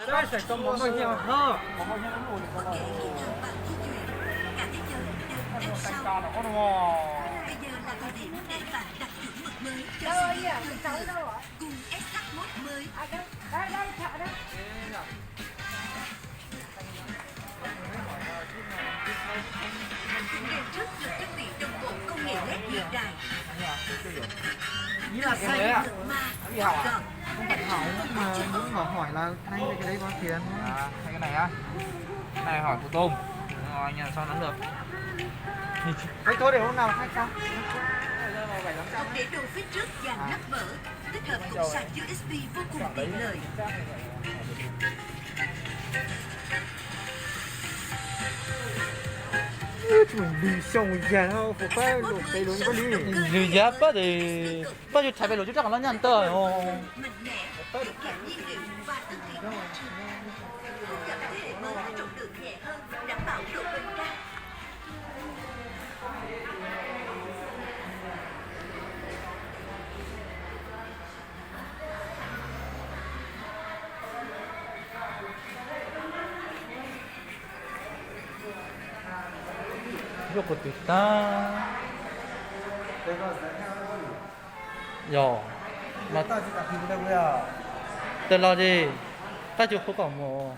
Đây sẽ có món bao nhiêu hơn. Có nghĩa khi nào bạn di chuyển, cả thế giới đều ép sau. Cà nó có đúng không? Bây giờ là thời điểm để bạn đặt chuẩn mực mới cho Đâu sự vậy? nghiệp Cháu thời đâu ạ? cùng SH1 mới. À đâu? Đây chợ đó. Đèn trước được trang bị đồng bộ công nghệ LED hiện đại. Ý là Xây xanh ạ. dựng mà Đi học à? gọn. Không phải hỏi mà muốn hỏi là anh cái đấy bao tiền. À, hay cái này á. Cái này hỏi phụ tôm. Rồi anh sao nắm được. Cái thôi để hôm nào khách sao? Hộp để đồ phía trước dàn nắp mở, tích hợp cục sạc USB vô cùng tiện lợi. chuẩn bị xong rồi đâu phải phải đổ cái đúng có đi. Dù giá bớt thì bao nhiêu chạy về lối chắc là nó nhăn tờ Mạnh mẽ, tiết kiệm nhiên liệu và thân thiện môi trường. Thu nhập thế hệ mới có trọng lượng nhẹ hơn, đảm bảo độ bền cao. 이거 것도 있다. 야, 맞다. Ta chỉ đặt hình đâu bây giờ? tên lo đi. Ta chụp không còn một.